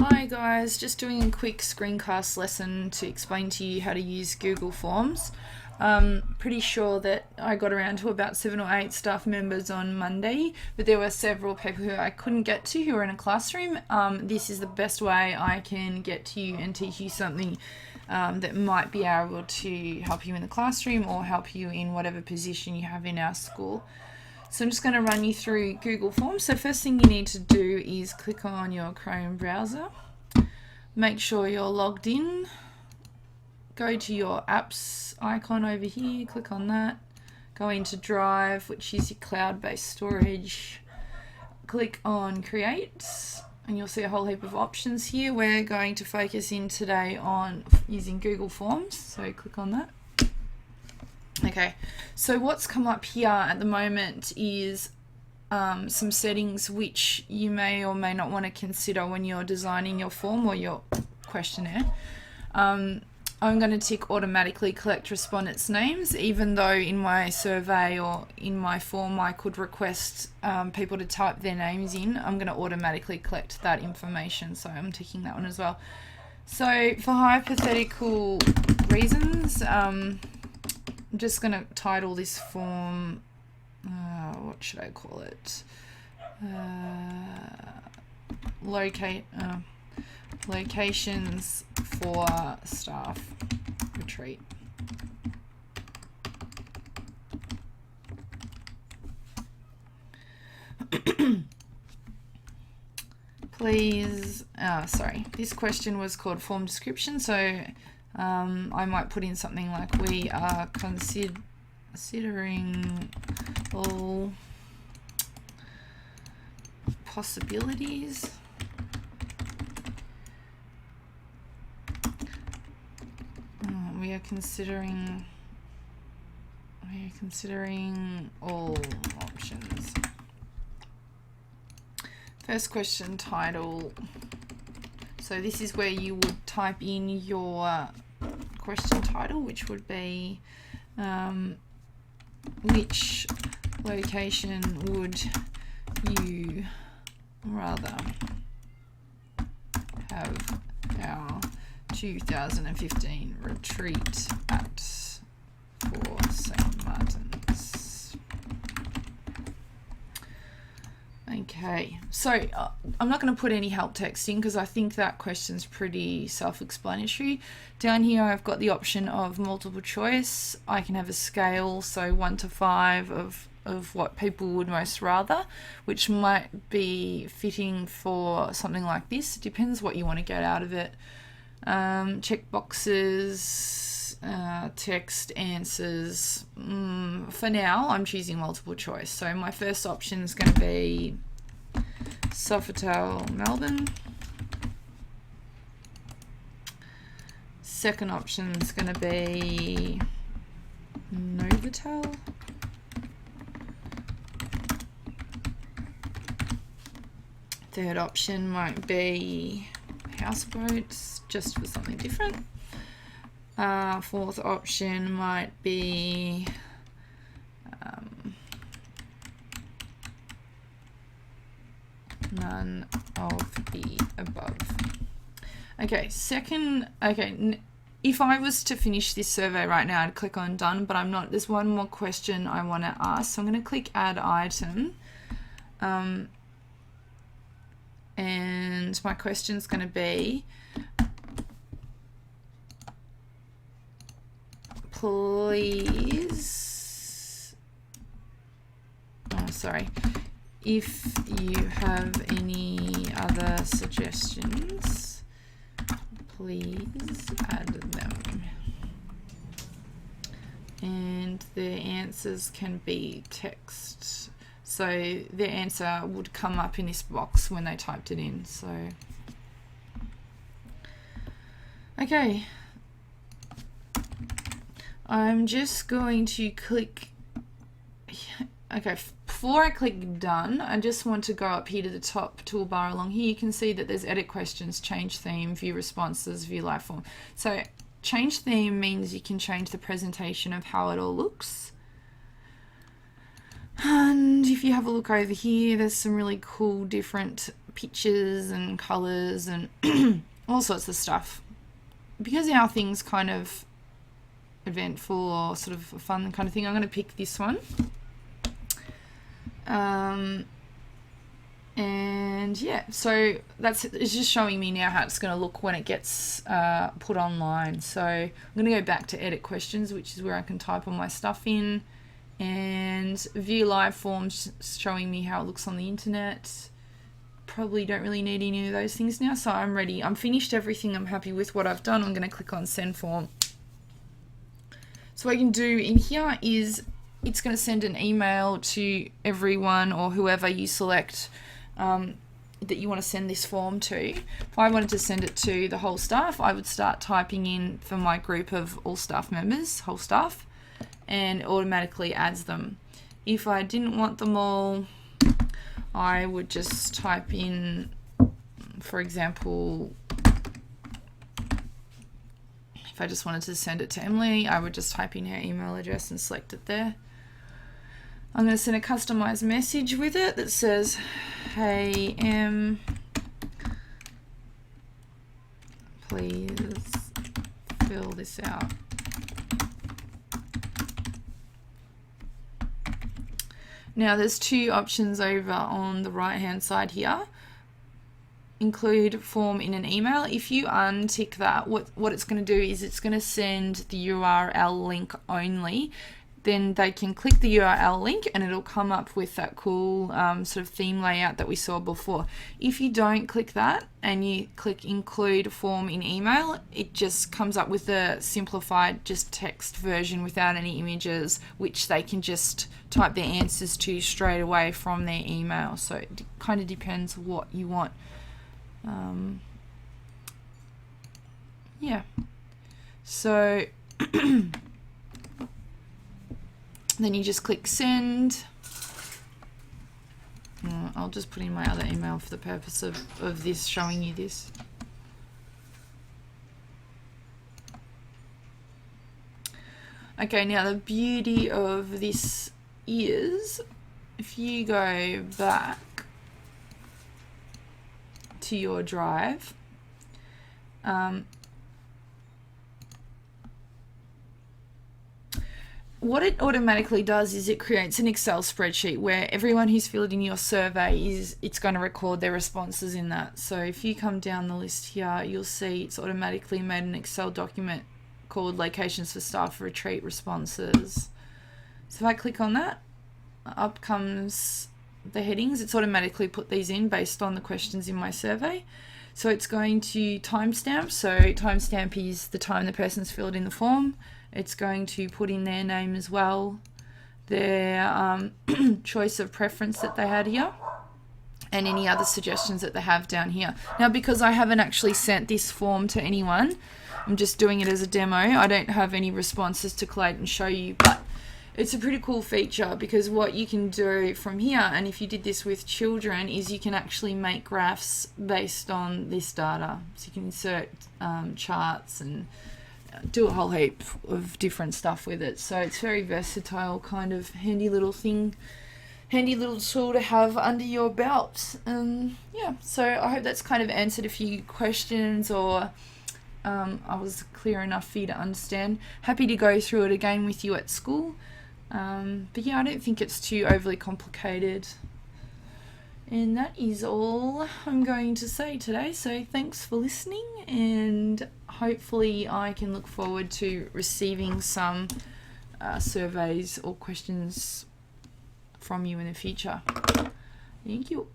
Hi guys, just doing a quick screencast lesson to explain to you how to use Google Forms. Pretty sure that I got around to about 7 or 8 staff members on Monday, but there were several people who I couldn't get to who were in a classroom. This is the best way I can get to you and teach you something that might be able to help you in the classroom or help you in whatever position you have in our school. So I'm just going to run you through Google Forms. So first thing you need to do is click on your Chrome browser. Make sure you're logged in. Go to your apps icon over here, click on that. Go into Drive, which is your cloud-based storage. Click on Create, and you'll see a whole heap of options here. We're going to focus in today on using Google Forms, so click on that. Okay, so what's come up here at the moment is some settings which you may or may not want to consider when you're designing your form or your questionnaire. I'm going to tick automatically collect respondents' names, even though in my survey or in my form I could request people to type their names in. I'm going to automatically collect that information, so I'm ticking that one as well. So for hypothetical reasons, I'm just going to title this form, what should I call it? Locations for staff retreat. Please, this question was called form description, so I might put in something like, we are considering all possibilities we are considering all options. First question title. So this is where you would type in your question title, which would be which location would you rather have our 2015 retreat at for St. Martin's? Okay, so I'm not going to put any help text in because I think that question's pretty self-explanatory. Down here I've got the option of multiple choice. I can have a scale, so 1 to 5 of what people would most rather, which might be fitting for something like this. It depends what you want to get out of it. Check boxes, text answers. For now I'm choosing multiple choice, so my first option is going to be Sofitel Melbourne. Second option is going to be Novotel. Third option might be Houseboats, just for something different. Fourth option might be none of the above. Okay, if I was to finish this survey right now, I'd click on done, but I'm not. There's one more question I want to ask, so I'm going to click add item. And my question is going to be, please, if you have any other suggestions, please add them. And the answers can be text. So the answer would come up in this box when they typed it in. So, okay. I'm just going to click, okay, before I click done, I just want to go up here to the top toolbar along here. You can see that there's edit questions, change theme, view responses, view live form. So change theme means you can change the presentation of how it all looks. And if you have a look over here, there's some really cool different pictures and colours and all sorts of stuff. Because our thing's kind of eventful or sort of a fun kind of thing, I'm going to pick this one. And yeah, so it's just showing me now how it's going to look when it gets put online. So I'm going to go back to edit questions, which is where I can type all my stuff in, and view live forms, showing me how it looks on the internet. Probably don't really need any of those things now, so I'm ready. I'm finished everything. I'm happy with what I've done. I'm going to click on send form. So what I can do in here is it's going to send an email to everyone or whoever you select that you want to send this form to. If I wanted to send it to the whole staff, I would start typing in for my group of all staff members, whole staff, and it automatically adds them. If I didn't want them all, I would just type in, for example, if I just wanted to send it to Emily, I would just type in her email address and select it there. I'm going to send a customized message with it that says, "Hey Em, please fill this out." Now there's two options over on the right hand side here. Include form in an email. If you untick that, what it's going to do is it's going to send the URL link only. Then they can click the URL link and it'll come up with that cool sort of theme layout that we saw before. If you don't click that and you click include form in email, it just comes up with a simplified just text version without any images, which they can just type their answers to straight away from their email. So it kind of depends what you want. Yeah. So then you just click send. I'll just put in my other email for the purpose of this, showing you this. Okay, now the beauty of this is if you go back to your drive, what it automatically does is it creates an Excel spreadsheet where everyone who's filled in your survey it's going to record their responses in that. So if you come down the list here, you'll see it's automatically made an Excel document called Locations for Staff Retreat Responses. So if I click on that, up comes the headings. It's automatically put these in based on the questions in my survey. So it's going to timestamp. So timestamp is the time the person's filled in the form. It's going to put in their name as well, their choice of preference that they had here, and any other suggestions that they have down here. Now, because I haven't actually sent this form to anyone, I'm just doing it as a demo. I don't have any responses to collate and show you, but it's a pretty cool feature because what you can do from here, and if you did this with children, is you can actually make graphs based on this data. So you can insert charts and do a whole heap of different stuff with it. So it's very versatile, kind of handy little thing, handy little tool to have under your belt. Yeah, so I hope that's kind of answered a few questions, or I was clear enough for you to understand. Happy to go through it again with you at school. But yeah, I don't think it's too overly complicated. And that is all I'm going to say today. So thanks for listening, and hopefully I can look forward to receiving some surveys or questions from you in the future. Thank you.